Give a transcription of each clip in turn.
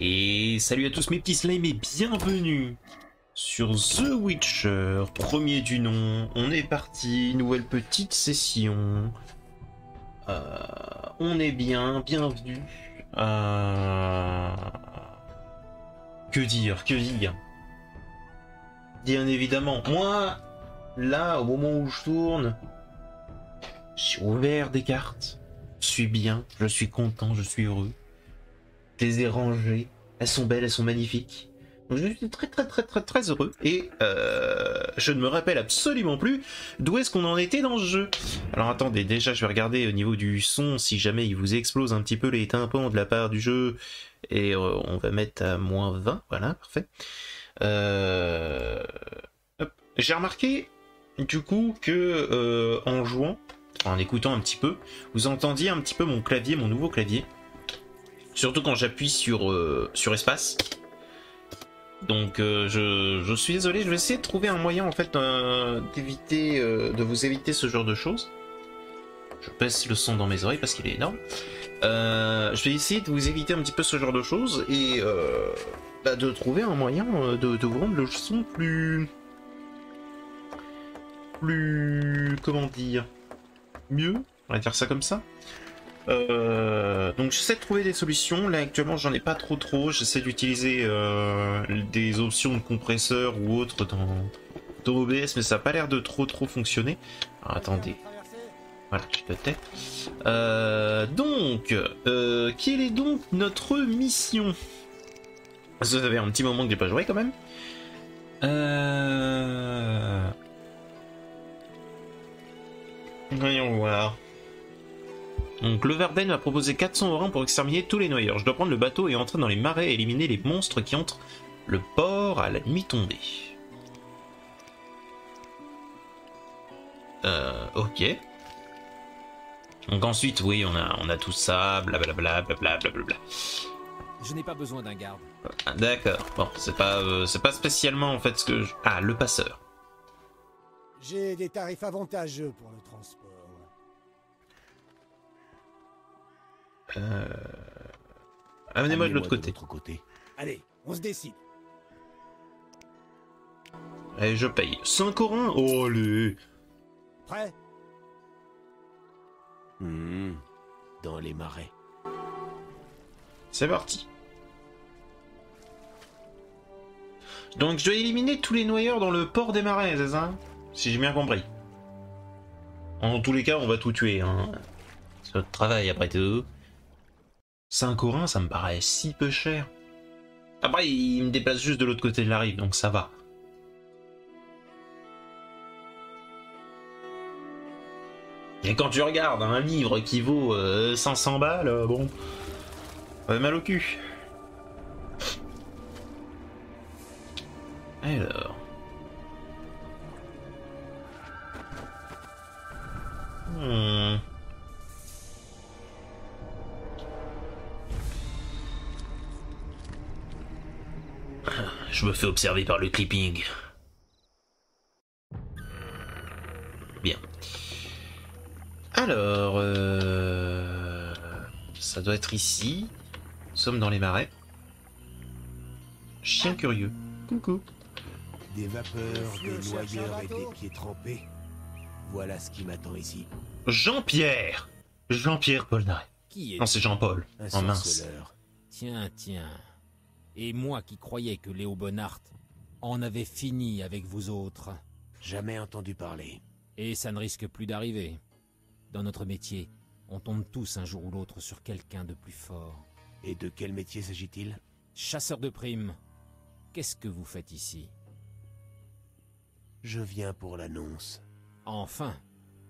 Et salut à tous mes petits slimes et bienvenue sur The Witcher, premier du nom. On est parti, nouvelle petite session. On est bien, bienvenue. Que dire, que dire. Bien évidemment, moi, là, au moment où je tourne, j'ai ouvert des cartes. Je suis bien, je suis content, je suis heureux. Je les ai rangées. Elles sont belles, elles sont magnifiques. Donc je suis très heureux. Et je ne me rappelle absolument plus d'où est-ce qu'on en était dans ce jeu. Alors attendez, déjà je vais regarder au niveau du son si jamais il vous explose un petit peu les tympans de la part du jeu. Et on va mettre à -20. Voilà, parfait. J'ai remarqué du coup que en jouant, en écoutant un petit peu, vous entendiez un petit peu mon clavier, mon nouveau clavier. Surtout quand j'appuie sur espace. Donc je suis désolé, je vais essayer de trouver un moyen en fait d'éviter, de vous éviter ce genre de choses. Je baisse le son dans mes oreilles parce qu'il est énorme. Je vais essayer de vous éviter un petit peu ce genre de choses et de trouver un moyen de vous rendre le son plus... comment dire, mieux, on va dire ça comme ça. Donc j'essaie de trouver des solutions. Là actuellement j'en ai pas trop. J'essaie d'utiliser des options de compresseur ou autre dans OBS, mais ça a pas l'air de trop fonctionner. Alors, attendez. Voilà, je te tais. Donc, quelle est donc notre mission? Ça fait un petit moment que j'ai pas joué quand même. Voyons voir. Donc le Verden m'a proposé 400 orins pour exterminer tous les noyeurs. Je dois prendre le bateau et entrer dans les marais et éliminer les monstres qui entrent le port à la nuit tombée. Ok. Donc ensuite, oui, on a tout ça, blablabla. Je n'ai pas besoin d'un garde. D'accord. Bon, c'est pas spécialement en fait ce que je... Ah, le passeur. J'ai des tarifs avantageux pour le transport. Amenez-moi de l'autre côté. Allez, on se décide. Allez, je paye. 5 orins. Oh, allez. Prêt? Dans les marais. C'est parti. Donc je dois éliminer tous les noyeurs dans le port des marais, c'est ça? Si j'ai bien compris. En tous les cas, on va tout tuer, hein. C'est notre travail après tout. 5 orins, ça me paraît si peu cher. Après, il me déplace juste de l'autre côté de la rive, donc ça va. Et quand tu regardes un livre qui vaut 500 balles, bon, ça fait mal au cul. Alors... Je me fais observer par le clipping. Bien. Alors... ça doit être ici. Nous sommes dans les marais. Chien curieux. Coucou. Des vapeurs, des noyeurs et des pieds trempés. Voilà ce qui m'attend ici. Jean-Pierre Polnareff. Qui est... Non, c'est Jean-Paul. Un Oh mince. sorceleur. Tiens. Et moi qui croyais que Léo Bonnard en avait fini avec vous autres. Jamais entendu parler. Et ça ne risque plus d'arriver. Dans notre métier, on tombe tous un jour ou l'autre sur quelqu'un de plus fort. Et de quel métier s'agit-il? Chasseur de primes. Qu'est-ce que vous faites ici? Je viens pour l'annonce. Enfin,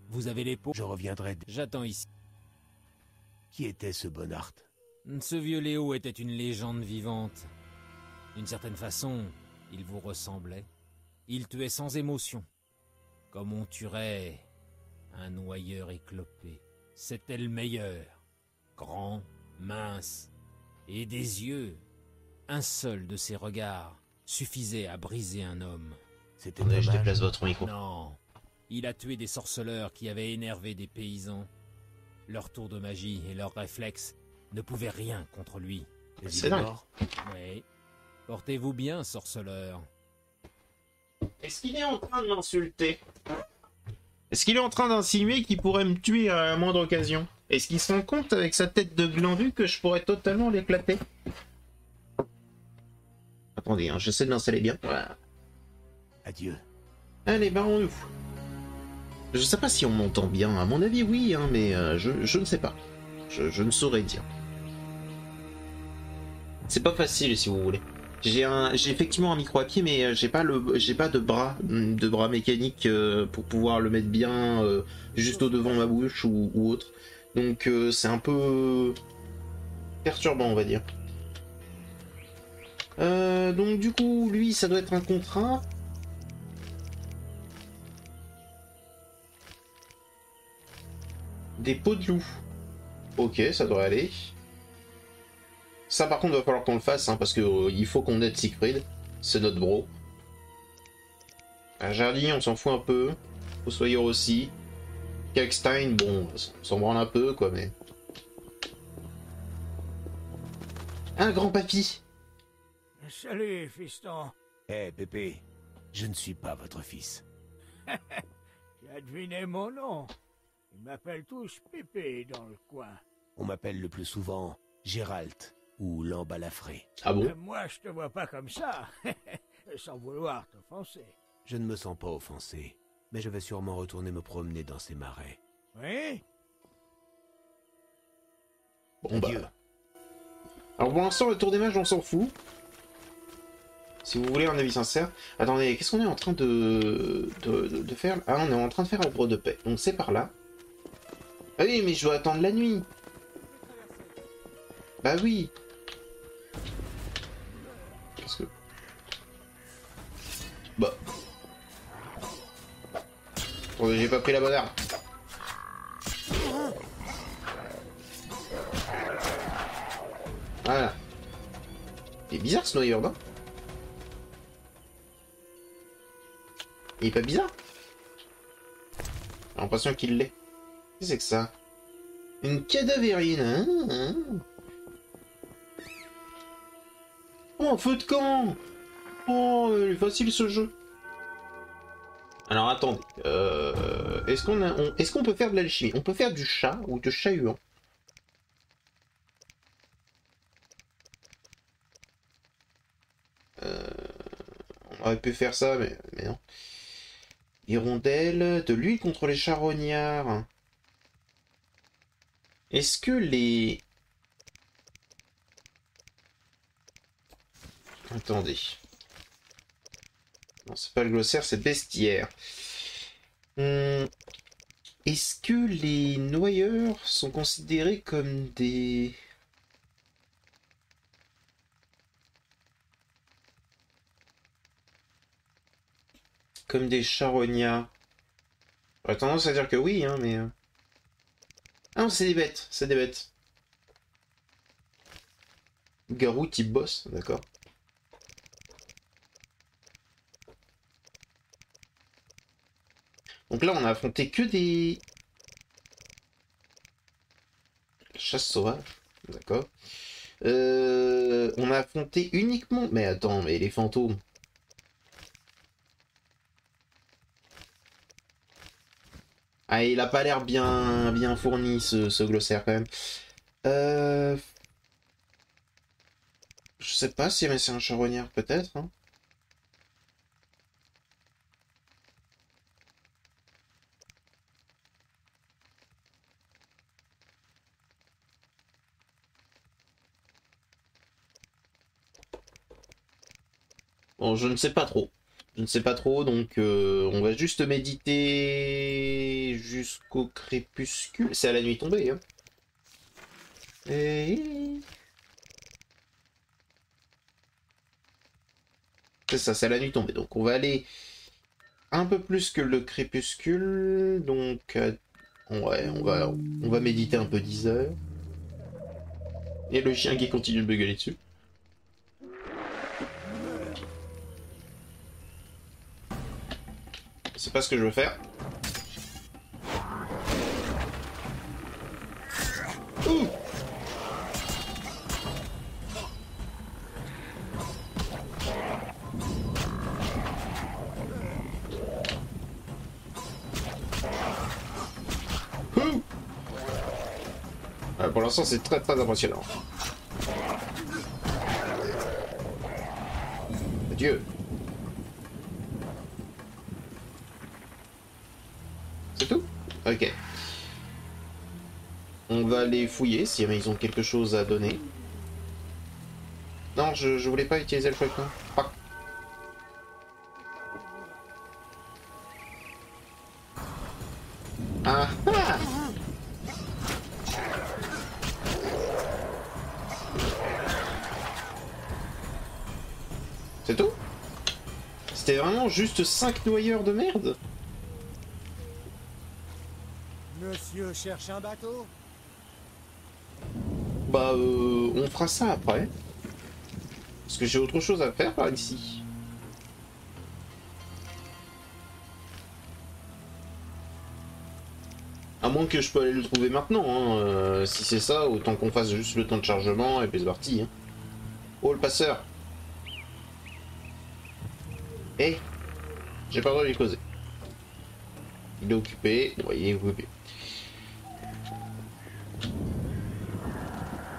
vous avez les peaux. Je reviendrai. J'attends ici. Qui était ce Bonnard? Ce vieux Léo était une légende vivante. D'une certaine façon, il vous ressemblait. Il tuait sans émotion, comme on tuerait un noyeur éclopé. C'était le meilleur. Grand, mince, et des yeux. Un seul de ses regards suffisait à briser un homme. C'était Attendez, je dommage. déplace votre micro. Non, il a tué des sorceleurs qui avaient énervé des paysans. Leur tour de magie et leurs réflexes ne pouvaient rien contre lui. Mais C'est il est dingue. mort. Oui. Portez-vous bien, sorceleur. Est-ce qu'il est en train de m'insulter? Est-ce qu'il est en train d'insinuer qu'il pourrait me tuer à la moindre occasion? Est-ce qu'il se rend compte avec sa tête de glandu que je pourrais totalement l'éclater? Attendez, hein, j'essaie de l'installer bien. Voilà. Adieu. Allez, barrons-nous. Je sais pas si on m'entend bien. À mon avis, oui, hein, mais je ne sais pas. Je ne saurais dire. C'est pas facile, si vous voulez. J'ai effectivement un micro à pied, mais j'ai pas de bras mécanique pour pouvoir le mettre bien juste au devant ma bouche ou autre. Donc c'est un peu perturbant, on va dire. Donc du coup, lui, ça doit être un contrat. Des peaux de loup. Ok, ça devrait aller. Ça par contre, va falloir qu'on le fasse, hein, parce que il faut qu'on aide Siegfried. C'est notre bro. Un Jardy, on s'en fout un peu. Fossoyeur aussi. Kalkstein, bon, on s'en branle un peu, quoi, mais... Un grand papy. Salut, fiston. Hé, Pépé, je ne suis pas votre fils. Tu as deviné mon nom. Ils m'appellent tous Pépé dans le coin. On m'appelle le plus souvent Gérald ou l'embalafré. Ah bon? Moi, je te vois pas comme ça. Sans vouloir t'offenser. Je ne me sens pas offensé, mais je vais sûrement retourner me promener dans ces marais. Oui? Bon, Adieu. bah... Alors pour l'instant, le tour des mages, on s'en fout. Si vous voulez un avis sincère. Attendez, qu'est-ce qu'on est en train de faire? Ah, on est en train de faire l'arbre de paix. Donc c'est par là. Ah oui, mais je dois attendre la nuit. Bah oui. Qu'est-ce que... Bah... Attendez, j'ai pas pris la bonne arme. Voilà. Il est bizarre ce noyeur, non? Il est pas bizarre? J'ai l'impression qu'il l'est. Qu'est-ce que c'est que ça? Une cadavérine, hein? Oh, un feu de camp! Oh, il est facile ce jeu. Alors attendez, est-ce qu'on peut faire de l'alchimie? On peut faire du chat ou du chat-huant. On aurait pu faire ça, mais non. Hirondelle, de l'huile contre les charognards. Est-ce que les... Attendez. Non, c'est pas le glossaire, c'est bestiaire. Est-ce que les noyeurs sont considérés comme des... Comme des charognards? J'aurais tendance à dire que oui, hein, mais... Ah non, c'est des bêtes, c'est des bêtes. Garou type boss, d'accord. Donc là, on a affronté que des... Chasse sauvage, d'accord. On a affronté uniquement... Mais attends, mais les fantômes... Ah, il a pas l'air bien fourni, ce glossaire, quand même. Je sais pas si mais c'est un charognard, peut-être, hein. Bon, je ne sais pas trop. Je ne sais pas trop, donc on va juste méditer jusqu'au crépuscule. C'est à la nuit tombée, hein. C'est ça, c'est à la nuit tombée. Donc on va aller un peu plus que le crépuscule. Donc ouais, on va méditer un peu 10 heures. Et le chien qui continue de me gueuler dessus. C'est pas ce que je veux faire. Ouh. pour l'instant, c'est très très impressionnant. Adieu. C'est tout? Ok. On va les fouiller si jamais ils ont quelque chose à donner. Non, je voulais pas utiliser le feuilleton. Ah. Ah ah. C'est tout? C'était vraiment juste 5 noyeurs de merde? Monsieur cherche un bateau? Bah, on fera ça après. Parce que j'ai autre chose à faire par ici. À moins que je peux aller le trouver maintenant, hein. Si c'est ça, autant qu'on fasse juste le temps de chargement et puis c'est parti. Hein. Oh, le passeur! Eh! J'ai pas le droit de lui causer. Il est occupé. Ouais, il est occupé.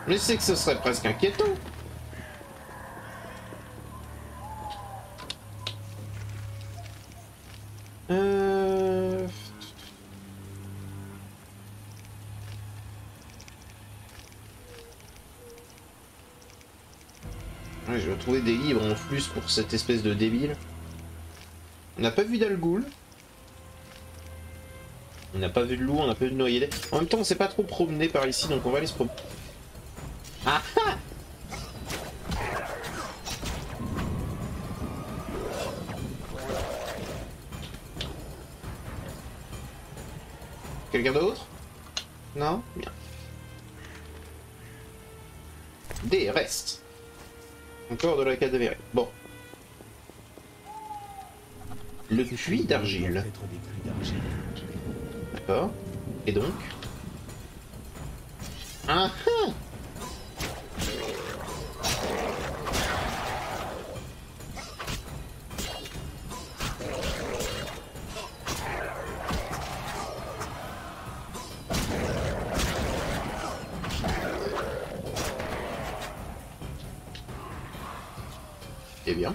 Mais c'est que ce serait presque inquiétant. Ouais, je vais trouver des livres en plus pour cette espèce de débile. On n'a pas vu d'Algoul. On n'a pas vu de loup, on n'a pas vu de noyer. En même temps, on s'est pas trop promené par ici, donc on va aller se promener. Ah ah! Quelqu'un d'autre? Non? Bien. Des restes. Encore de la cadavérée. Bon. Le puits d'argile. D'accord. Et donc? Ah ah! Eh bien.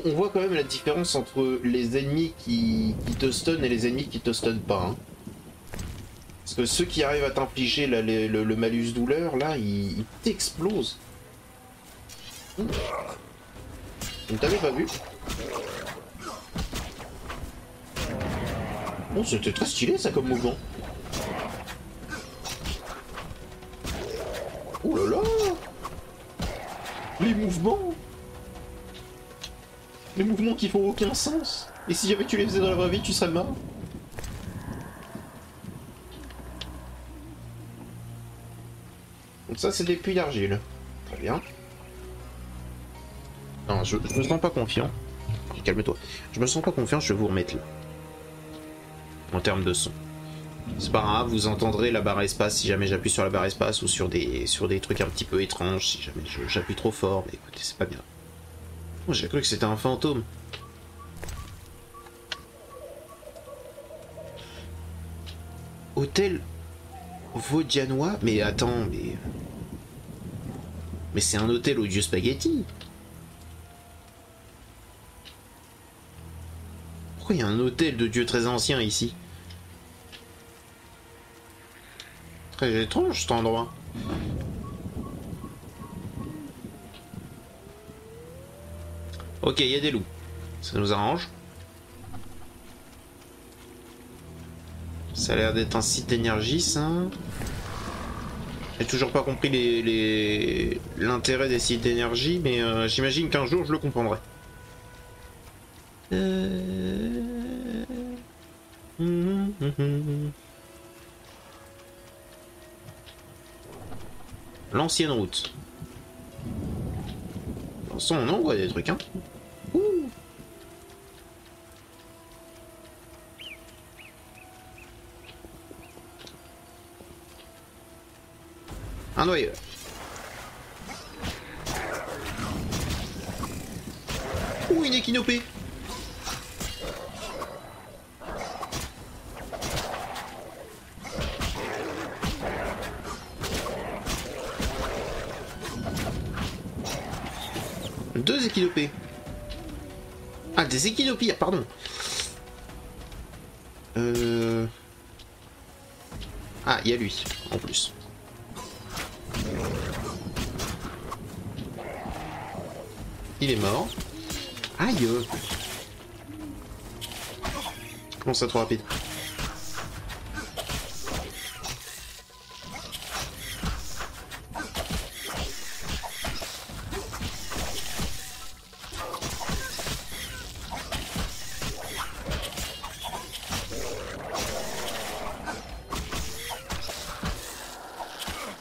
On voit quand même la différence entre les ennemis qui te stun et les ennemis qui te stun pas. Hein. Parce que ceux qui arrivent à t'infliger le malus douleur, là, ils t'explosent. Je ne t'avais pas vu. Oh, c'était très stylé ça comme mouvement. Oh là là! Les mouvements! Les mouvements qui font aucun sens. Et si jamais tu les faisais dans la vraie vie, tu serais mort. Donc ça, c'est des puits d'argile. Très bien. Non, je me sens pas confiant. Calme-toi. Je me sens pas confiant, je vais vous remettre là. En termes de son. C'est pas grave, vous entendrez la barre espace si jamais j'appuie sur la barre espace ou sur des trucs un petit peu étranges si jamais j'appuie trop fort. Mais écoutez, c'est pas bien. Oh, j'ai cru que c'était un fantôme. Hôtel Vaudianois? Mais attends, mais... Mais c'est un hôtel au dieu spaghetti. Pourquoi il y a un hôtel de dieu très ancien ici? Très étrange cet endroit. Ok, il y a des loups. Ça nous arrange. Ça a l'air d'être un site d'énergie, ça. J'ai toujours pas compris l'intérêt des sites d'énergie, mais j'imagine qu'un jour je le comprendrai. L'ancienne route. De toute façon, on envoie des trucs, hein. Ouh. Un noyeur. Ouh, une équinopée. 2 équidopés. Ah, des équidopires, pardon. Ah, il y a lui, en plus. Il est mort. Aïe. Comment ça, trop rapide?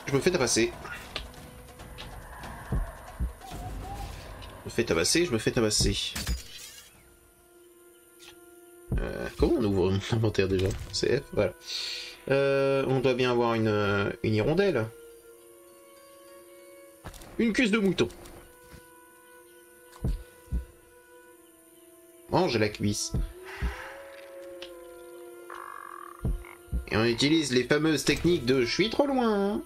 Je me fais tabasser. Je me fais tabasser. Comment on ouvre mon inventaire déjà? C'est F, voilà. On doit bien avoir une hirondelle. Une cuisse de mouton. Mange la cuisse. Et on utilise les fameuses techniques de « je suis trop loin ».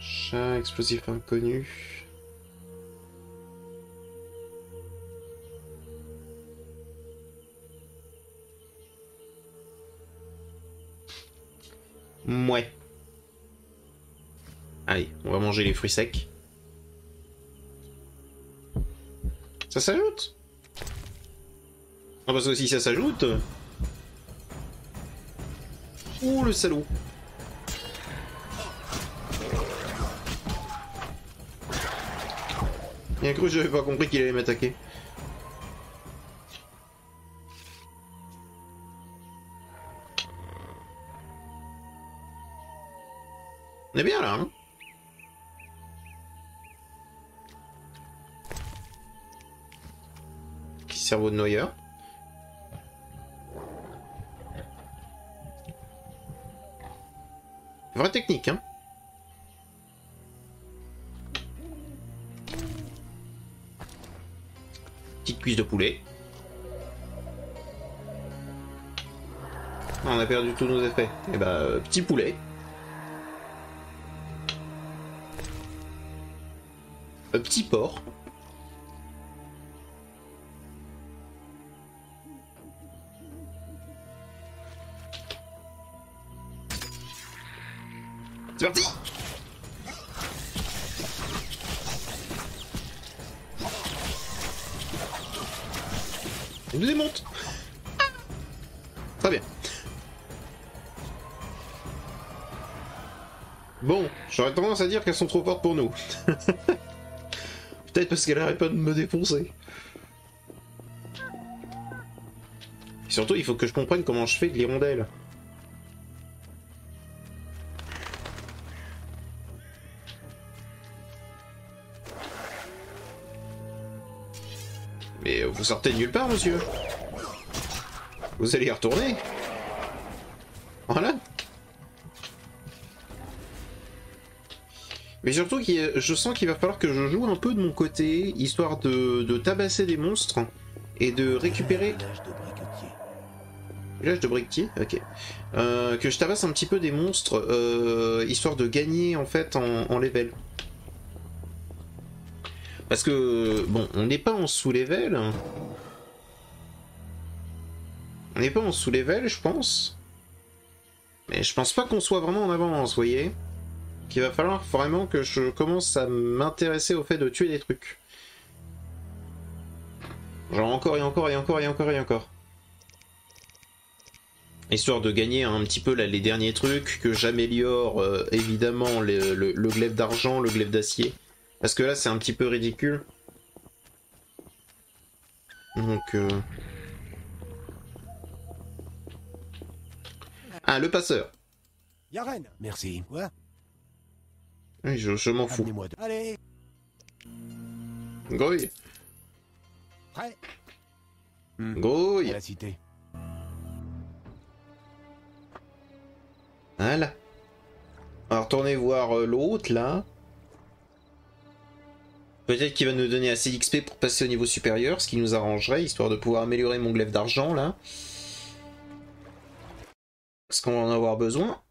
Chat explosif inconnu. Mouais. Allez, on va manger les fruits secs. Ça s'ajoute? Ah, parce que si ça s'ajoute... Ouh, le salaud. Il a cru que j'avais pas compris qu'il allait m'attaquer. On est bien là, hein? Petit cerveau de noyeur. Vraie technique, hein? Petite cuisse de poulet. On a perdu tous nos effets. Et bah, petit poulet. Petit porc. C'est parti! Il nous démonte! Très bien. Bon, j'aurais tendance à dire qu'elles sont trop fortes pour nous. Peut-être parce qu'elle arrête pas de me défoncer. Et surtout, il faut que je comprenne comment je fais de l'hirondelle. Mais vous sortez de nulle part, monsieur. Vous allez y retourner. Voilà. Mais surtout, je sens qu'il va falloir que je joue un peu de mon côté, histoire de tabasser des monstres et de récupérer... Village de briquetier. Ok. Que je tabasse un petit peu des monstres, histoire de gagner en fait en level. Parce que, bon, on n'est pas en sous-level. On n'est pas en sous-level, je pense. Mais je pense pas qu'on soit vraiment en avance, vous voyez. Il va falloir vraiment que je commence à m'intéresser au fait de tuer des trucs. Genre encore et encore et encore et encore et encore. Histoire de gagner un petit peu là, les derniers trucs, que j'améliore évidemment le glaive d'argent, le glaive d'acier. Parce que là c'est un petit peu ridicule. Donc... Ah, le passeur. Yaren. Merci. Quoi? Oui, je m'en fous. Amenez-moi de... Allez. Grouille. Prêt. Grouille. À la cité. Voilà. On va retourner voir l'autre là. Peut-être qu'il va nous donner assez d'XP pour passer au niveau supérieur, ce qui nous arrangerait, histoire de pouvoir améliorer mon glaive d'argent là. Parce qu'on va en avoir besoin.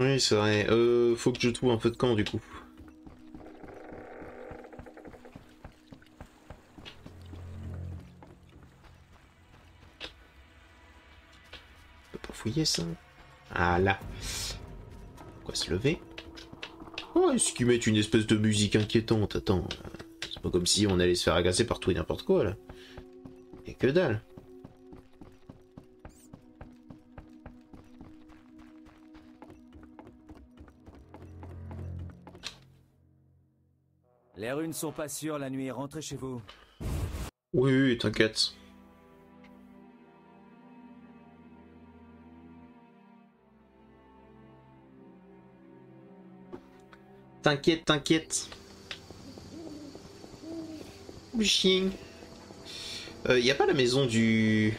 Oui, c'est vrai. Faut que je trouve un peu de camp du coup. On peut pas fouiller ça. Ah là. Quoi se lever? Oh, est-ce qu'ils mettent une espèce de musique inquiétante? Attends. C'est pas comme si on allait se faire agacer par tout et n'importe quoi là. Et que dalle. Les rues ne sont pas sûres la nuit, rentrez chez vous. Oui, oui, t'inquiète. T'inquiète, t'inquiète. Chien. Y a pas la maison du...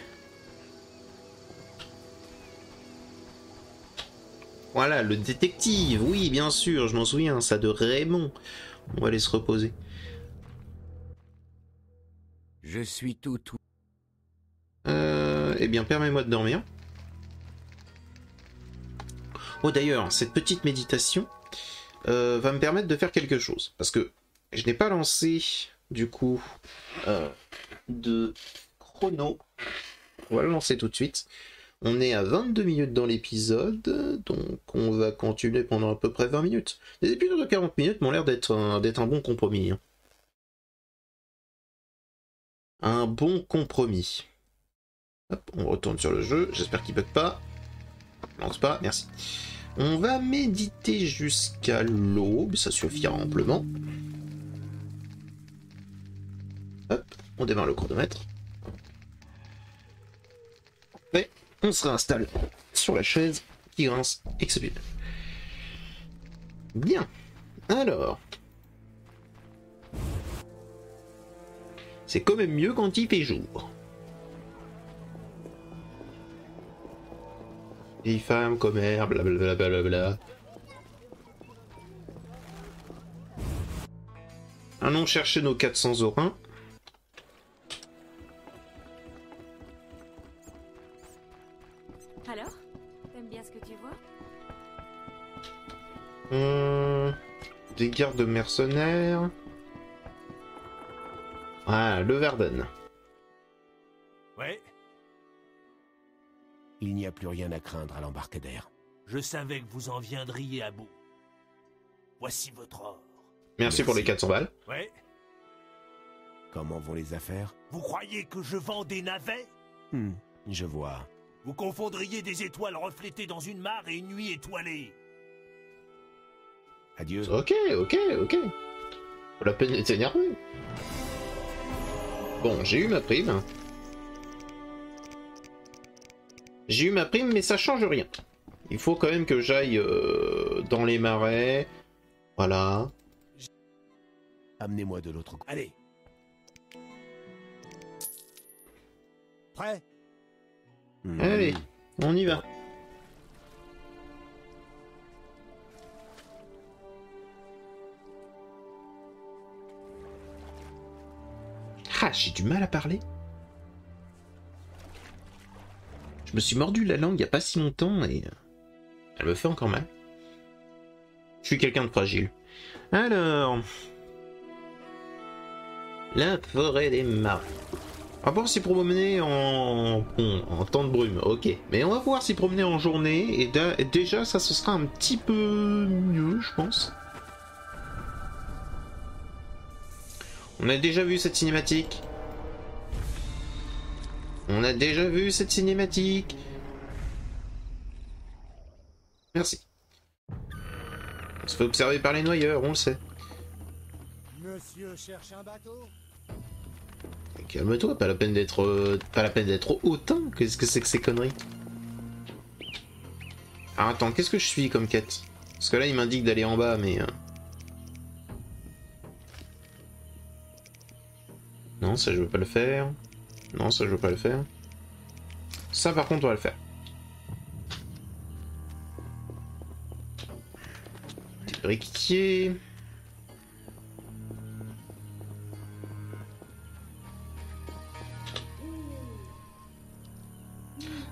Voilà, le détective. Oui, bien sûr, je m'en souviens. Ça de Raymond. On va aller se reposer. Je suis tout. Eh bien, permets-moi de dormir. Oh, d'ailleurs, cette petite méditation va me permettre de faire quelque chose. Parce que je n'ai pas lancé, du coup, de chrono. On va le lancer tout de suite. On est à 22 minutes dans l'épisode, donc on va continuer pendant à peu près 20 minutes. Les épisodes de 40 minutes m'ont l'air d'être un bon compromis. Hein. Un bon compromis. Hop, on retourne sur le jeu, j'espère qu'il bug pas. Lance pas, merci. On va méditer jusqu'à l'aube, ça suffira amplement. Hop, on démarre le chronomètre. Et on se réinstalle sur la chaise qui grince exceptionnelle. Bien, alors... C'est quand même mieux quand il fait jour. Vieille femme, commère, blablabla. Blablabla. Allons chercher nos 400 orins. Alors, t'aimes bien ce que tu vois? Des gardes mercenaires. Ah, le Verden. Ouais, Il n'y a plus rien à craindre à l'embarcadère. je savais que vous en viendriez à bout. Voici votre or. Merci pour les 400 balles. Ouais, Comment vont les affaires? vous croyez que je vends des navets? Je vois. Vous confondriez des étoiles reflétées dans une mare et une nuit étoilée. Adieu. Ok. Pas la peine d'être énervé. Bon, j'ai eu ma prime. J'ai eu ma prime, mais ça change rien. Il faut quand même que j'aille dans les marais. Voilà. Amenez-moi de l'autre côté. Allez, Prêt? Allez, on y va. Ah, j'ai du mal à parler. Je me suis mordu la langue il y a pas si longtemps et elle me fait encore mal. Je suis quelqu'un de fragile. Alors, la forêt des marais. On va voir s'y promener en temps de brume, ok. Mais on va voir s'y promener en journée et déjà ça ce sera un petit peu mieux, je pense. On a déjà vu cette cinématique. On a déjà vu cette cinématique. Merci. On se fait observer par les noyeurs, on le sait. Monsieur cherche un bateau? Calme-toi, pas la peine d'être hautain. Qu'est-ce que c'est que ces conneries? Alors attends, qu'est-ce que je suis comme quête? Parce que là il m'indique d'aller en bas, mais... Non, ça je veux pas le faire. Non, ça je veux pas le faire. Ça par contre on va le faire. Des briquetiers.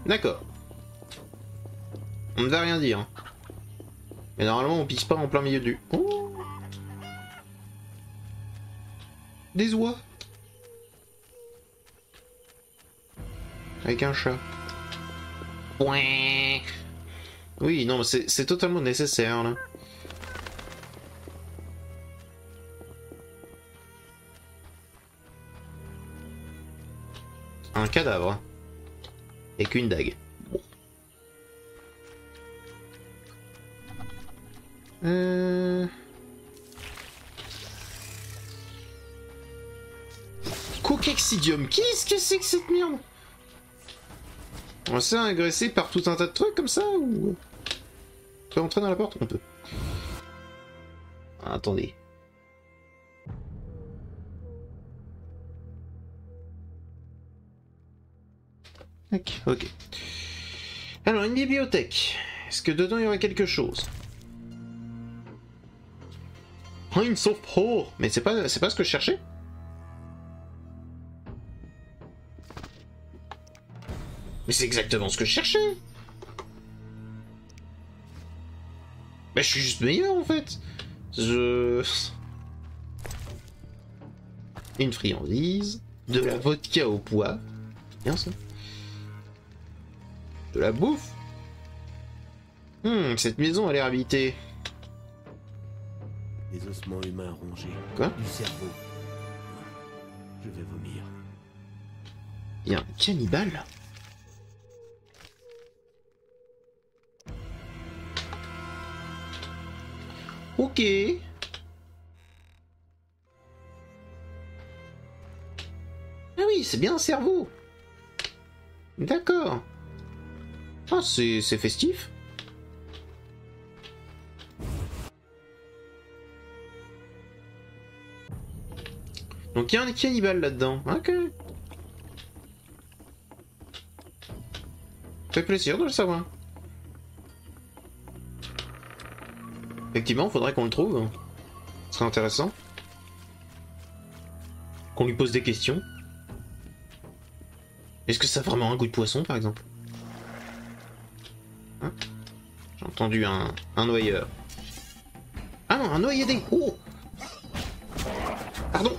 D'accord. On ne va rien dire. Mais normalement, on pisse pas en plein milieu du... Oh, des oies. Avec un chat. Ouais. Oui, non, c'est totalement nécessaire, là. Un cadavre. Et qu'une dague. Bon. Coquexidium. Qu'est-ce que c'est que cette merde? On va se faire agresser par tout un tas de trucs comme ça ou... On peut entrer dans la porte? On peut. Ah, attendez. Ok. Alors, une bibliothèque. Est-ce que dedans il y aurait quelque chose? Oh, une sauve pro. Mais c'est pas ce que je cherchais? Mais c'est exactement ce que je cherchais. Bah, je suis juste meilleur en fait. Une friandise, de la vodka au poivre. Bien ça. De la bouffe. Cette maison a l'air habitée. Des ossements humains rongés. Quoi? Du cerveau. Je vais vomir. Il y a un cannibale. Ok. Ah oui, c'est bien un cerveau. D'accord. Ah, c'est festif. Donc il y a un cannibale là-dedans. Ok. Fait plaisir de le savoir. Effectivement, faudrait qu'on le trouve. Ce serait intéressant. Qu'on lui pose des questions. Est-ce que ça a vraiment un goût de poisson, par exemple? Hein? J'ai entendu un noyeur. Ah non, un noyadé. Oh! Pardon.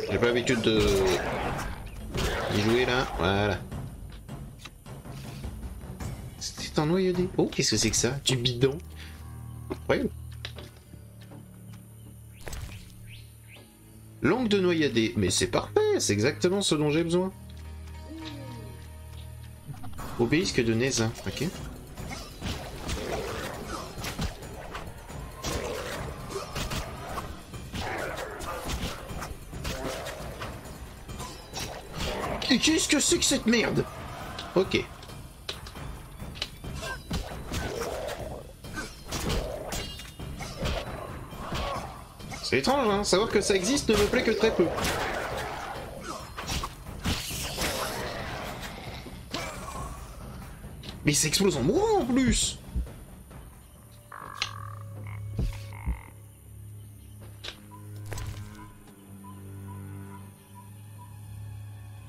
J'ai pas l'habitude de... y jouer là, voilà. C'est un noyadé. Oh, qu'est-ce que c'est que ça? Du bidon. Incroyable. Langue de noyadé. Mais c'est parfait, c'est exactement ce dont j'ai besoin. Obélisque de Nézin, ok. Et qu'est-ce que c'est que cette merde? Ok. C'est étrange, hein. Savoir que ça existe ne me plaît que très peu. Mais ça explose en mourant en plus.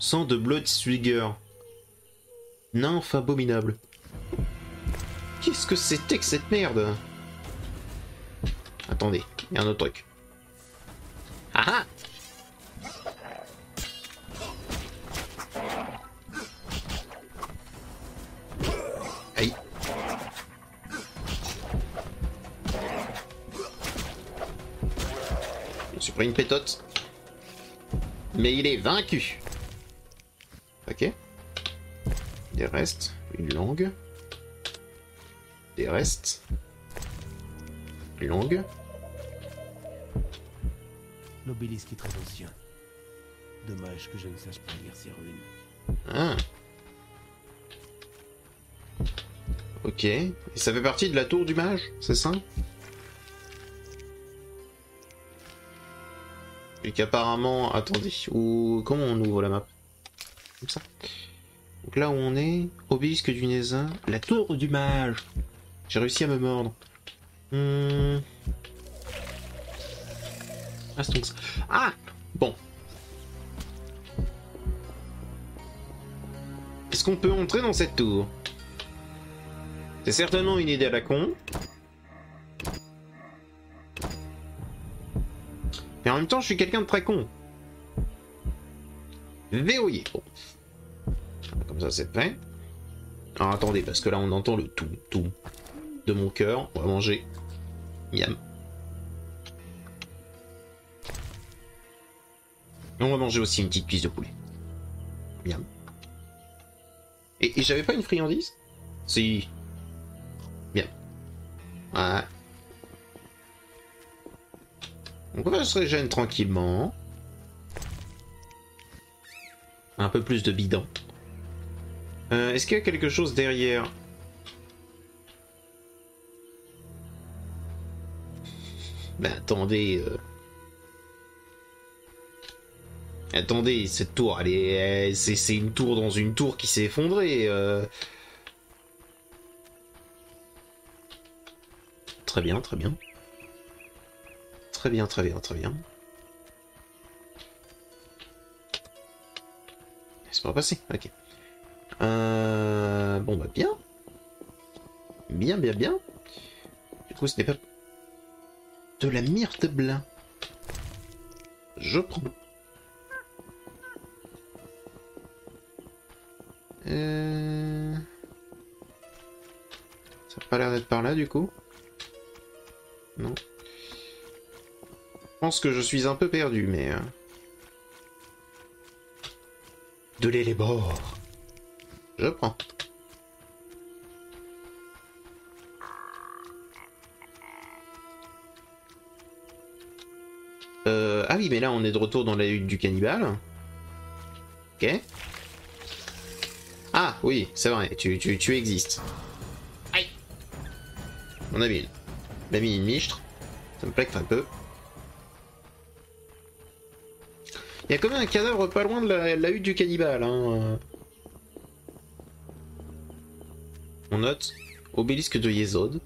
Sang de Bloodswigger. Nymphe abominable. Qu'est-ce que c'était que cette merde? Attendez, il y a un autre truc. Ah ah! Aïe. Je me suis pris une pétote. Mais il est vaincu. Ok. Des restes. Une langue. Des restes. Une langue. L'obélisque est très ancien. Dommage que je ne sache pas lire ces runes. Ah. Ok. Et ça fait partie de la tour du mage, c'est ça? Et qu'apparemment... Attendez. Ou... Comment on ouvre la map? Comme ça. Donc là où on est... Obélisque du Nézin. La tour du mage. J'ai réussi à me mordre. Ah, c'est donc ça. Ah! Bon. est-ce qu'on peut entrer dans cette tour? C'est certainement une idée à la con. Mais en même temps, je suis quelqu'un de très con. Verrouillé. Bon. Comme ça, c'est fait. Alors attendez, parce que là, on entend le tout de mon cœur. On va manger. Miam. On va manger aussi une petite cuisse de poulet. Miam. Et j'avais pas une friandise? Si. Bien. Voilà. Donc on va se régénérer tranquillement. Un peu plus de bidon. Est-ce qu'il y a quelque chose derrière? Ben attendez. Attendez, cette tour, elle est, c'est une tour dans une tour qui s'est effondrée. Très bien, très bien. Très bien, très bien, très bien. C'est pas passé, ok. Bon bah bien. Bien, bien, bien. Du coup, ce n'est pas de la myrte blanc. Je prends. Ça a pas l'air d'être par là du coup. Non. Je pense que je suis un peu perdu, mais... De l'élébore. Je prends. Ah oui, mais là on est de retour dans la hutte du cannibale. Ok. Ah oui, c'est vrai, tu existes. Aïe. On a mis une michtre. Ça me plaît un peu. Il y a quand même un cadavre pas loin de la hutte du cannibale. Hein. On note obélisque de Yesod.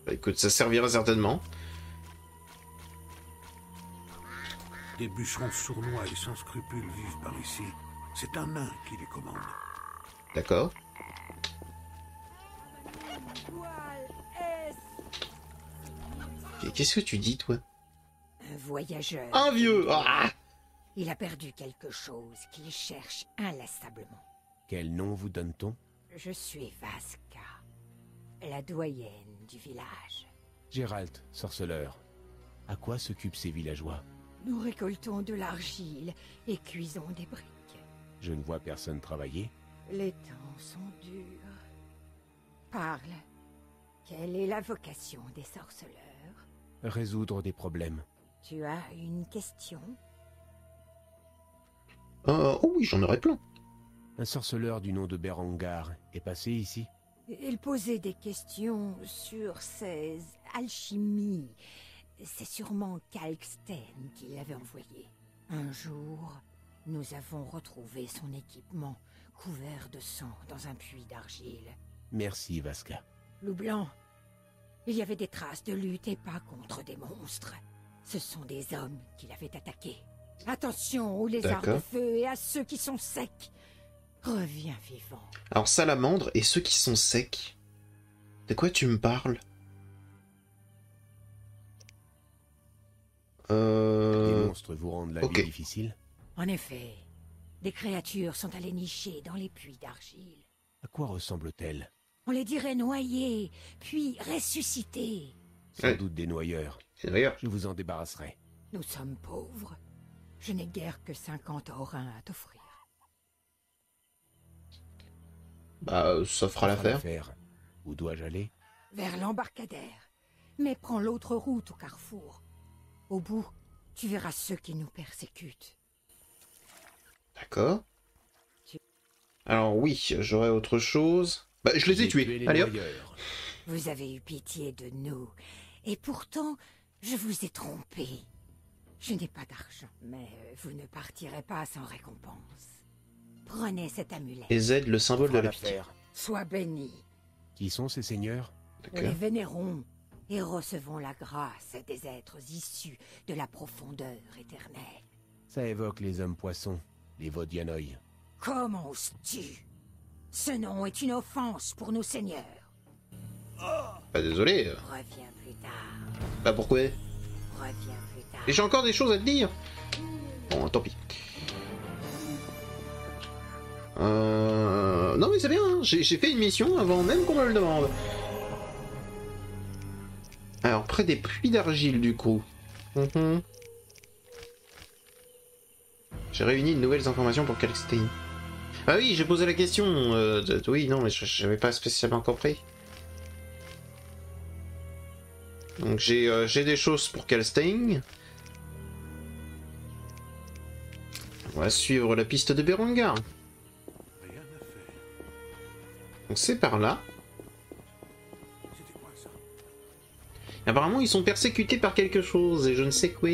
Bah, écoute, ça servira certainement. Des bûcherons sournois et sans scrupules vivent par ici. C'est un nain qui les commande. D'accord. Qu'est-ce que tu dis, toi? Un voyageur. Un vieux! Ah! Il a perdu quelque chose qu'il cherche inlassablement. Quel nom vous donne-t-on? Je suis Vasca, la doyenne du village. Gérald, sorceleur. À quoi s'occupent ces villageois? Nous récoltons de l'argile et cuisons des briques. Je ne vois personne travailler. Les temps sont durs. Parle. Quelle est la vocation des sorceleurs? Résoudre des problèmes. Tu as une question? Oh oui, j'en aurais plein. Un sorceleur du nom de Berengar est passé ici. Il posait des questions sur ses alchimies. C'est sûrement Kalksten qui l'avait envoyé. Un jour, nous avons retrouvé son équipement couvert de sang dans un puits d'argile. Merci, Vasca. Loup blanc, il y avait des traces de lutte et pas contre des monstres. Ce sont des hommes qui l'avaient attaqué. Attention aux lézards de feu et à ceux qui sont secs. Reviens vivant. Alors, salamandre et ceux qui sont secs. De quoi tu me parles? Les monstres vous rendent la vie difficile? En effet, des créatures sont allées nicher dans les puits d'argile. À quoi ressemblent-elles? On les dirait noyées, puis ressuscitées. Sans doute des noyeurs. D'ailleurs, je vous en débarrasserai. Nous sommes pauvres. Je n'ai guère que 50 orins à t'offrir. Bah, ça fera l'affaire. Où dois-je aller? Vers l'embarcadère. Mais prends l'autre route au carrefour. Au bout, tu verras ceux qui nous persécutent. D'accord. Alors oui, j'aurais autre chose. Bah, je les ai tués. Allez hop. Vous avez eu pitié de nous. Et pourtant, je vous ai trompé. Je n'ai pas d'argent, mais vous ne partirez pas sans récompense. Prenez cet amulet. Et Z, le symbole de la pitié. Sois béni. Qui sont ces seigneurs? Nous les vénérons et recevons la grâce des êtres issus de la profondeur éternelle. Ça évoque les hommes-poissons, les Vodianoi. Comment oses-tu? Ce nom est une offense pour nos seigneurs. Bah désolé. Reviens plus tard. Bah pourquoi? Reviens plus tard. Et j'ai encore des choses à te dire. Bon, tant pis. Non mais c'est bien, hein. J'ai fait une mission avant même qu'on me le demande. Alors, près des puits d'argile du coup. J'ai réuni de nouvelles informations pour Kalkstein. Ah oui, j'ai posé la question. Oui, non, mais j'avais pas spécialement compris. Donc j'ai des choses pour Kalkstein. On va suivre la piste de Berengar. Rien à faire. Donc c'est par là. C'était quoi ça? Apparemment, ils sont persécutés par quelque chose, et je ne sais quoi.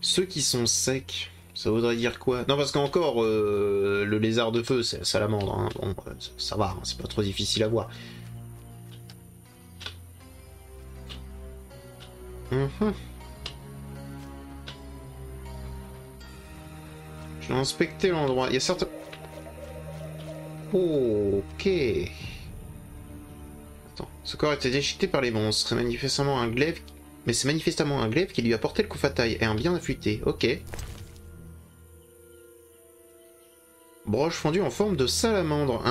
Ceux qui sont secs, ça voudrait dire quoi? Non, parce qu'encore, le lézard de feu, c'est la salamandre. Hein. Bon, ça va, hein, c'est pas trop difficile à voir. Je vais inspecter l'endroit. Il y a certains... Ok. Attends. Ce corps a été déchiqueté par les monstres. C'est manifestement un glaive... Mais c'est manifestement un glaive qui lui a porté le coup fatal et un bien affûté. Ok. Broche fondue en forme de salamandre.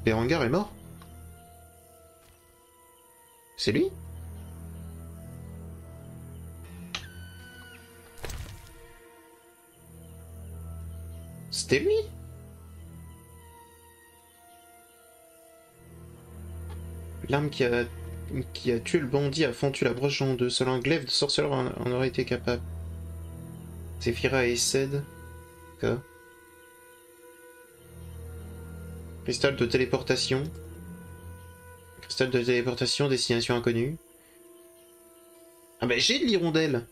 Berengar est mort? C'est lui? C'était lui? L'arme qui a tué le bandit a fendu la broche en deux. Seul un glaive de sorceleur en aurait été capable. Zephyra et Ced. D'accord. Cristal de téléportation. Cristal de téléportation, destination inconnue. Ah bah j'ai de l'hirondelle.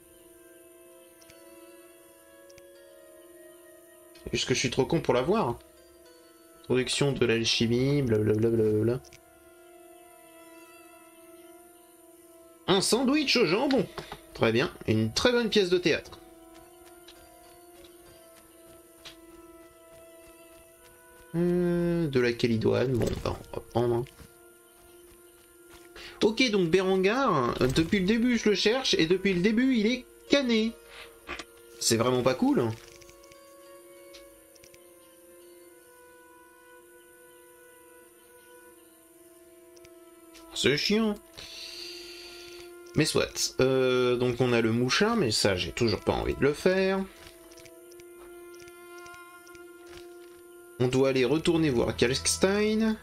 Juste que je suis trop con pour l'avoir. Production de l'alchimie, blablabla. Un sandwich au jambon. Très bien. Une très bonne pièce de théâtre. De la calidoine. Bon, bah, on va prendre. Hein. Ok, donc Berengar, depuis le début je le cherche, et depuis le début il est cané. C'est vraiment pas cool. C'est chiant. Mais soit. Donc on a le mouchin, mais ça j'ai toujours pas envie de le faire. On doit aller retourner voir Kalkstein.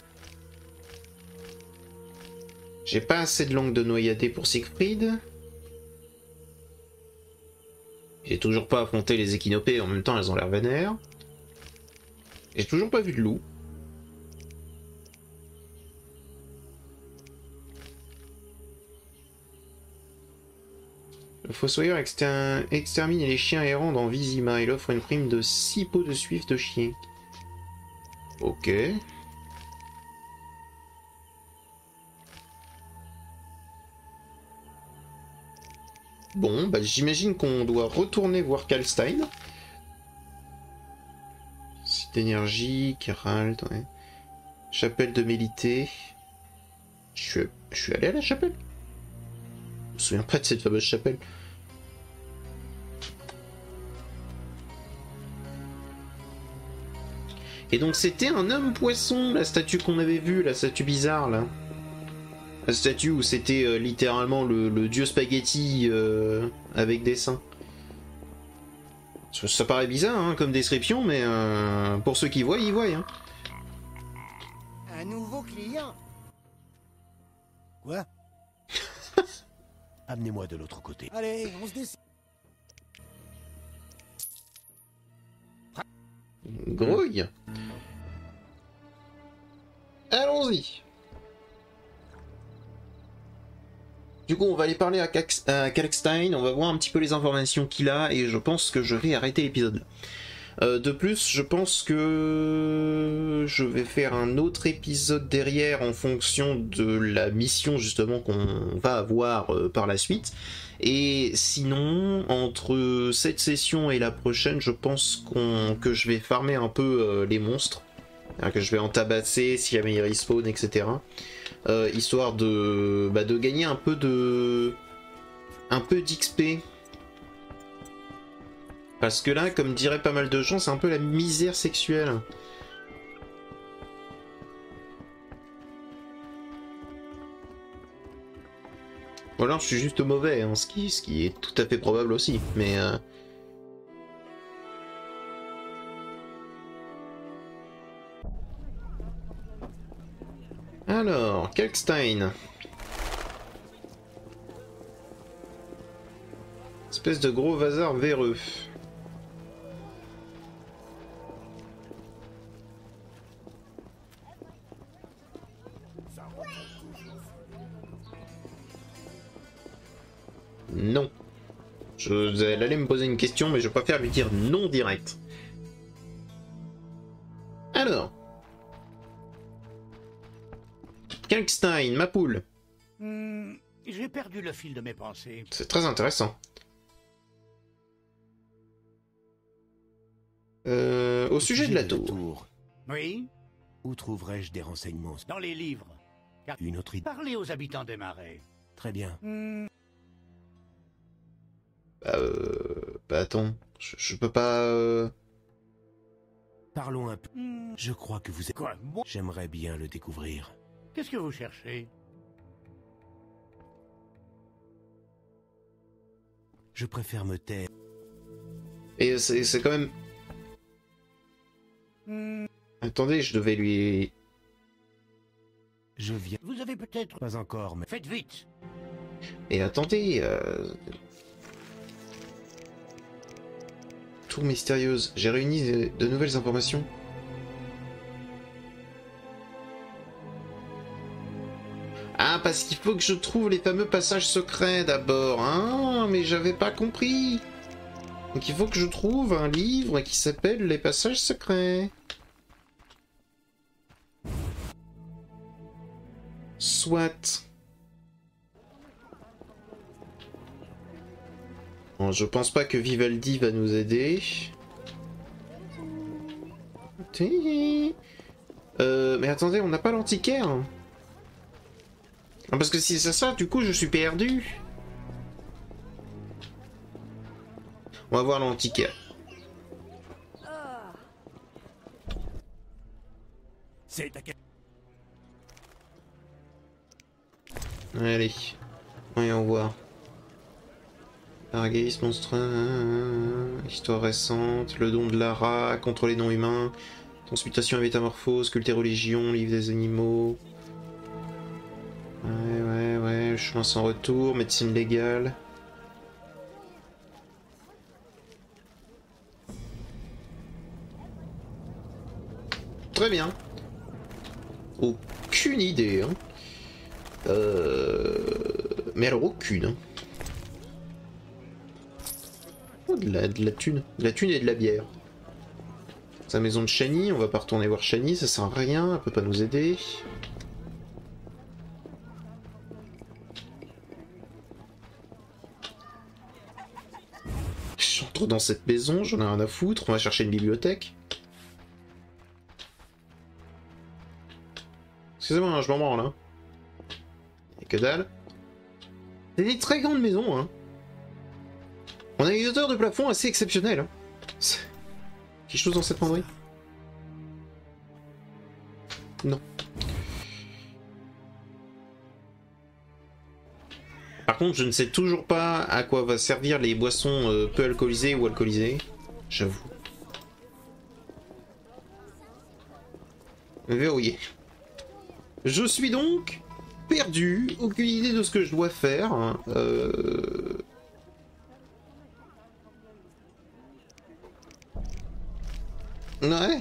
J'ai pas assez de langue de noyadé pour Siegfried. J'ai toujours pas affronté les échinopées, en même temps elles ont l'air vénères. J'ai toujours pas vu de loup. Le fossoyeur extermine les chiens errants dans Vizima. Il offre une prime de 6 pots de suif de chien. Ok. Bon, bah j'imagine qu'on doit retourner voir Kalkstein. Site d'énergie, Keralt, ouais. Chapelle de Mélité. Je suis allé à la chapelle? Je me souviens pas de cette fameuse chapelle. Et donc c'était un homme poisson, la statue qu'on avait vue, la statue bizarre là. La statue où c'était littéralement le dieu spaghetti avec des seins. Ça paraît bizarre hein, comme description, mais pour ceux qui voient, ils voient. Hein. Un nouveau client. Quoi? Amenez-moi de l'autre côté. Allez, on se décide. Grouille. Allons-y. Du coup, on va aller parler à Kalkstein, on va voir un petit peu les informations qu'il a, et je pense que je vais arrêter l'épisode là. De plus, je pense que je vais faire un autre épisode derrière en fonction de la mission justement qu'on va avoir par la suite. Et sinon, entre cette session et la prochaine, je pense que je vais farmer un peu les monstres. Que je vais en tabasser si jamais ils respawn, etc. Histoire de gagner un peu d'XP. Parce que là, comme diraient pas mal de gens, c'est un peu la misère sexuelle. Ou alors je suis juste mauvais, hein, ce qui est tout à fait probable aussi, mais... Alors, Kalkstein. Espèce de gros vasard véreux. Non. Elle allait me poser une question, mais je préfère lui dire non direct. Alors. Kalkstein, ma poule. J'ai perdu le fil de mes pensées. C'est très intéressant. Au sujet de la tour. Oui? Où trouverais-je des renseignements? Dans les livres. Car Une autre idée. parlez aux habitants des marais. Très bien. Attends, je peux pas... Parlons un peu. Je crois que vous êtes... Quoi? Moi? J'aimerais bien le découvrir. Qu'est-ce que vous cherchez? Je préfère me taire. Et c'est quand même... Attendez, je devais lui... Je viens... Vous avez peut-être... Pas encore, mais... Faites vite! Et attendez... Tour mystérieuse. J'ai réuni de nouvelles informations. Ah, parce qu'il faut que je trouve les fameux passages secrets d'abord. Hein, mais j'avais pas compris. Donc il faut que je trouve un livre qui s'appelle Les passages secrets. Soit. Bon, je pense pas que Vivaldi va nous aider. Mais attendez, on n'a pas l'antiquaire. Ah, parce que si c'est ça, du coup, je suis perdu. On va voir l'antiquaire. C'est à quel... Allez, voyons voir. Argais, monstre, histoire récente, le don de Lara, contrôler non humains, transmutation et métamorphose, culte et religion, livre des animaux. Ouais, chemin sans retour, médecine légale. Très bien. Aucune idée, hein. Mais alors aucune, hein. Oh, de la thune. De la thune et de la bière. Sa maison de Shani, on va pas retourner voir Shani, ça sert à rien, elle peut pas nous aider. J'entre dans cette maison, j'en ai rien à foutre, on va chercher une bibliothèque. Excusez-moi, hein, je m'en branle, hein. Et que dalle. C'est des très grandes maisons, hein. On a une hauteur de plafond assez exceptionnelle. Hein. Quelque chose dans cette penderie? Non. Par contre, je ne sais toujours pas à quoi va servir les boissons peu alcoolisées ou alcoolisées. J'avoue. Verrouillé. Je suis donc perdu. Aucune idée de ce que je dois faire. Ouais.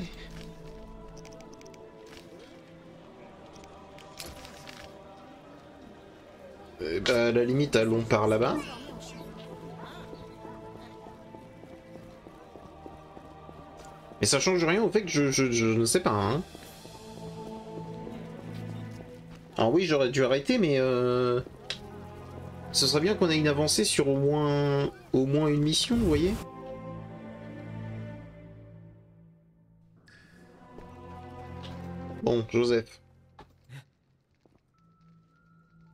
Bah, à la limite, allons par là-bas. Mais ça change rien au fait que je ne sais pas, hein. Alors oui, j'aurais dû arrêter, mais ce serait bien qu'on ait une avancée sur au moins une mission, vous voyez. Bon, Joseph.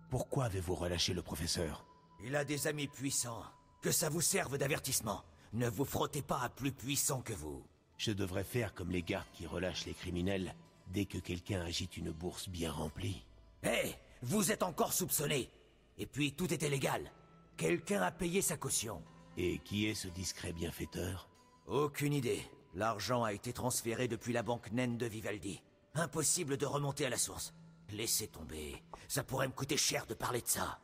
Pourquoi avez-vous relâché le professeur? Il a des amis puissants. Que ça vous serve d'avertissement. Ne vous frottez pas à plus puissant que vous. Je devrais faire comme les gardes qui relâchent les criminels dès que quelqu'un agite une bourse bien remplie. Hé, vous êtes encore soupçonné. Et puis tout était légal. Quelqu'un a payé sa caution. Et qui est ce discret bienfaiteur? Aucune idée. L'argent a été transféré depuis la banque naine de Vivaldi. Impossible de remonter à la source. Laissez tomber. Ça pourrait me coûter cher de parler de ça.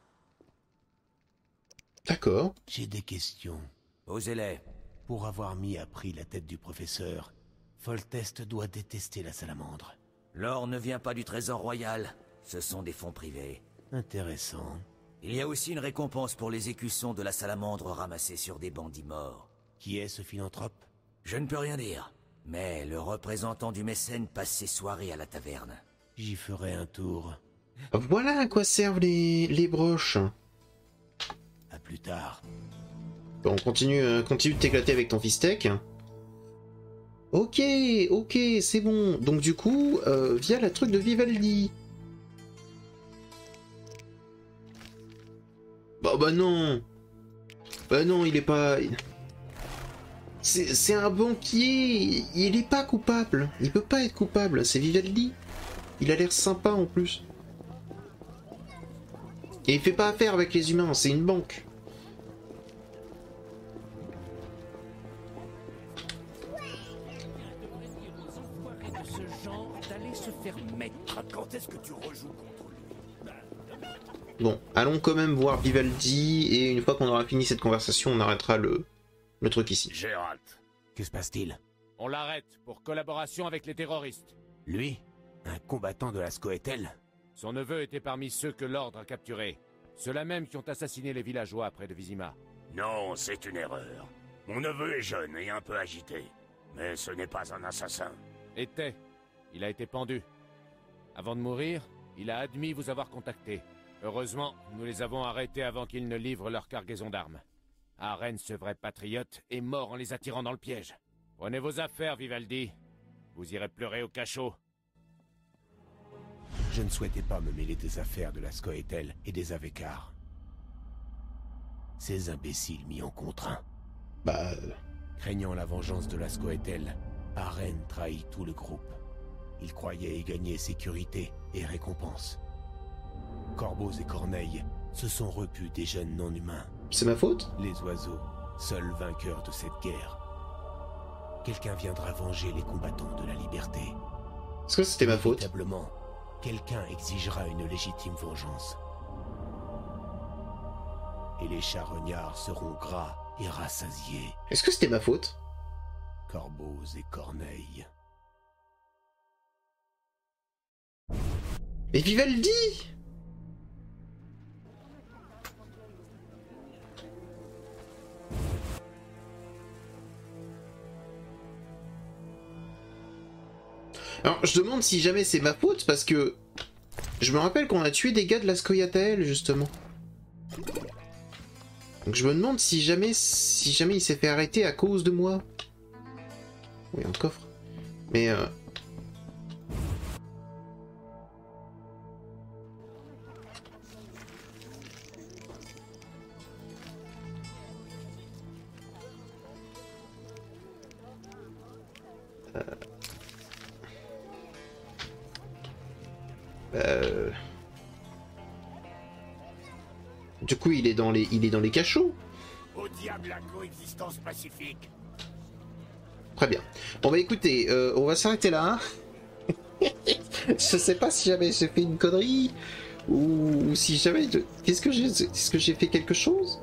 D'accord. J'ai des questions. Osez-les. Pour avoir mis à prix la tête du professeur, Foltest doit détester la salamandre. L'or ne vient pas du trésor royal. Ce sont des fonds privés. Intéressant. Il y a aussi une récompense pour les écussons de la salamandre ramassés sur des bandits morts. Qui est ce philanthrope? Je ne peux rien dire. Mais le représentant du mécène passe ses soirées à la taverne. J'y ferai un tour. Voilà à quoi servent les broches. À plus tard. Bon, continue de t'éclater avec ton fistec. Ok, c'est bon. Donc du coup, via la truc de Vivaldi. Bah non. Bah non, il est pas... C'est un banquier. Il est pas coupable. Il peut pas être coupable. C'est Vivaldi. Il a l'air sympa en plus. Et il fait pas affaire avec les humains, c'est une banque. Bon, allons quand même voir Vivaldi, et une fois qu'on aura fini cette conversation, on arrêtera le truc ici. Gérald. Que se passe-t-il? On l'arrête pour collaboration avec les terroristes. Lui? Un combattant de la Scoetel? Son neveu était parmi ceux que l'ordre a capturés. Ceux-là même qui ont assassiné les villageois près de Vizima. Non, c'est une erreur. Mon neveu est jeune et un peu agité. Mais ce n'est pas un assassin. Était. Il a été pendu. Avant de mourir, il a admis vous avoir contacté. Heureusement, nous les avons arrêtés avant qu'ils ne livrent leur cargaison d'armes. Aren, ce vrai patriote, est mort en les attirant dans le piège. Prenez vos affaires, Vivaldi. Vous irez pleurer au cachot. Je ne souhaitais pas me mêler des affaires de la Scoetel et des Avekar. Ces imbéciles m'y ont contraint. Bah... Craignant la vengeance de la Scoetel, Aren trahit tout le groupe. Il croyait y gagner sécurité et récompense. Corbeaux et corneilles se sont repus des jeunes non-humains. C'est ma faute? Les oiseaux, seuls vainqueurs de cette guerre. Quelqu'un viendra venger les combattants de la liberté. Est-ce que c'était ma faute? Inévitablement, quelqu'un exigera une légitime vengeance. Et les charognards seront gras et rassasiés. Est-ce que c'était ma faute? Corbeaux et corneilles. Mais Vivaldi! Alors, je demande si jamais c'est ma faute, parce que... Je me rappelle qu'on a tué des gars de la Scoia'tael, justement. Donc je me demande si jamais il s'est fait arrêter à cause de moi. Oui, un coffre. Mais du coup, il est dans les cachots. Au diable la coexistence pacifique. Très bien. Bon bah écoutez, on va s'arrêter là. Je sais pas si jamais j'ai fait une connerie ou si jamais. Est-ce que j'ai fait quelque chose?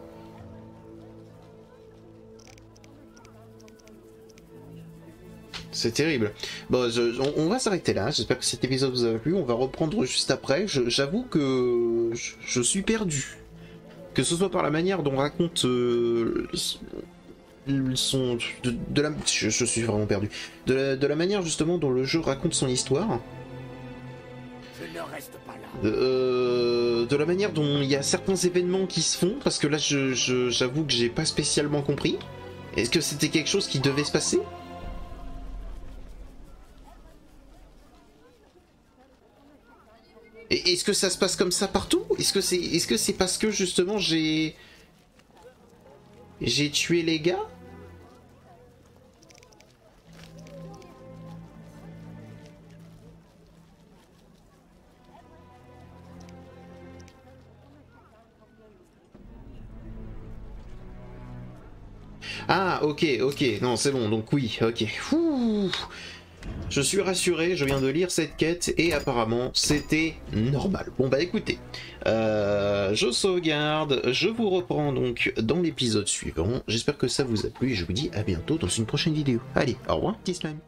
C'est terrible. Bon, on va s'arrêter là. J'espère que cet épisode vous a plu. On va reprendre juste après. J'avoue que je suis perdu. Que ce soit par la manière dont on raconte je suis vraiment perdu. De la manière justement dont le jeu raconte son histoire. Je ne reste pas là. De la manière dont il y a certains événements qui se font. Parce que là, j'avoue que j'ai pas spécialement compris. Est-ce que c'était quelque chose qui devait se passer ? Et est-ce que ça se passe comme ça partout? Est-ce que c'est parce que justement j'ai tué les gars? Ah, ok, non, c'est bon, donc oui, ok. Ouh. Je suis rassuré, je viens de lire cette quête et apparemment c'était normal. Bon bah écoutez, je sauvegarde, je vous reprends donc dans l'épisode suivant. J'espère que ça vous a plu et je vous dis à bientôt dans une prochaine vidéo. Allez, au revoir, petit slime.